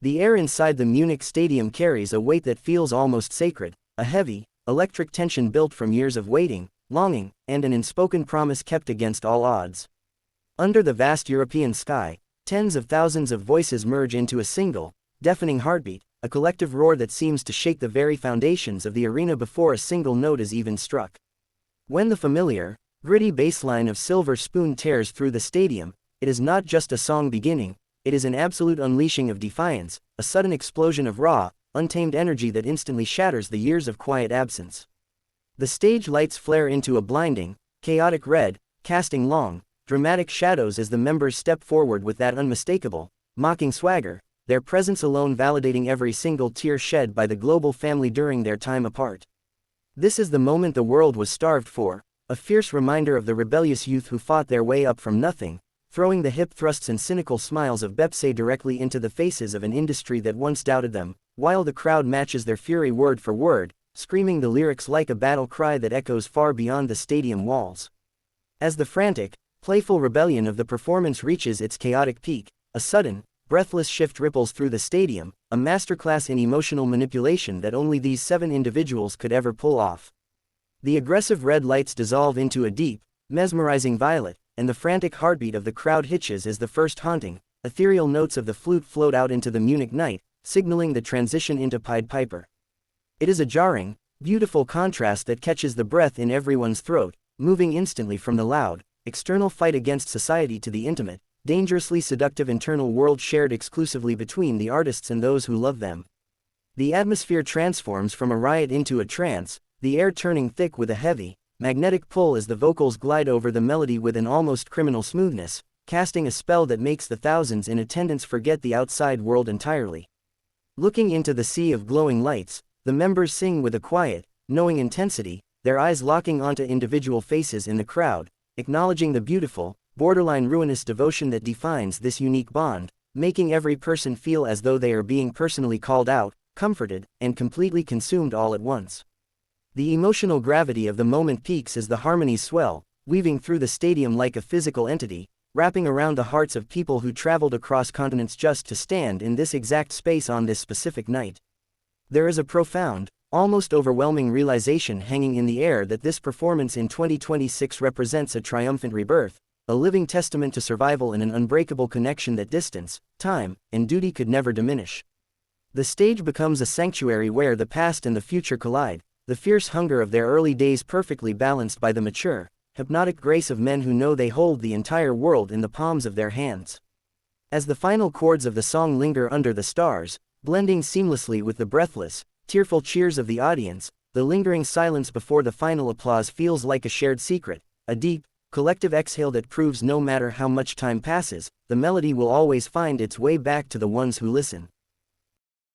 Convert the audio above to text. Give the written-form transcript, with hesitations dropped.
The air inside the Munich stadium carries a weight that feels almost sacred, a heavy, electric tension built from years of waiting, longing, and an unspoken promise kept against all odds. Under the vast European sky, tens of thousands of voices merge into a single, deafening heartbeat, a collective roar that seems to shake the very foundations of the arena before a single note is even struck. When the familiar, gritty bass line of Silver Spoon tears through the stadium, it is not just a song beginning, it is an absolute unleashing of defiance, a sudden explosion of raw, untamed energy that instantly shatters the years of quiet absence. The stage lights flare into a blinding, chaotic red, casting long, dramatic shadows as the members step forward with that unmistakable, mocking swagger, their presence alone validating every single tear shed by the global family during their time apart. This is the moment the world was starved for, a fierce reminder of the rebellious youth who fought their way up from nothing, throwing the hip thrusts and cynical smiles of Baepsae directly into the faces of an industry that once doubted them, while the crowd matches their fury word for word, screaming the lyrics like a battle cry that echoes far beyond the stadium walls. As the frantic, playful rebellion of the performance reaches its chaotic peak, a sudden, breathless shift ripples through the stadium, a masterclass in emotional manipulation that only these 7 individuals could ever pull off. The aggressive red lights dissolve into a deep, mesmerizing violet, and the frantic heartbeat of the crowd hitches as the first haunting, ethereal notes of the flute float out into the Munich night, signaling the transition into Pied Piper. It is a jarring, beautiful contrast that catches the breath in everyone's throat, moving instantly from the loud, external fight against society to the intimate, dangerously seductive internal world shared exclusively between the artists and those who love them. The atmosphere transforms from a riot into a trance, the air turning thick with a heavy, magnetic pull as the vocals glide over the melody with an almost criminal smoothness, casting a spell that makes the thousands in attendance forget the outside world entirely. Looking into the sea of glowing lights, the members sing with a quiet, knowing intensity, their eyes locking onto individual faces in the crowd, acknowledging the beautiful, borderline ruinous devotion that defines this unique bond, making every person feel as though they are being personally called out, comforted, and completely consumed all at once. The emotional gravity of the moment peaks as the harmonies swell, weaving through the stadium like a physical entity, wrapping around the hearts of people who traveled across continents just to stand in this exact space on this specific night. There is a profound, almost overwhelming realization hanging in the air that this performance in 2026 represents a triumphant rebirth, a living testament to survival and an unbreakable connection that distance, time, and duty could never diminish. The stage becomes a sanctuary where the past and the future collide, the fierce hunger of their early days perfectly balanced by the mature, hypnotic grace of men who know they hold the entire world in the palms of their hands. As the final chords of the song linger under the stars, blending seamlessly with the breathless, tearful cheers of the audience, the lingering silence before the final applause feels like a shared secret, a deep, collective exhale that proves no matter how much time passes, the melody will always find its way back to the ones who listen.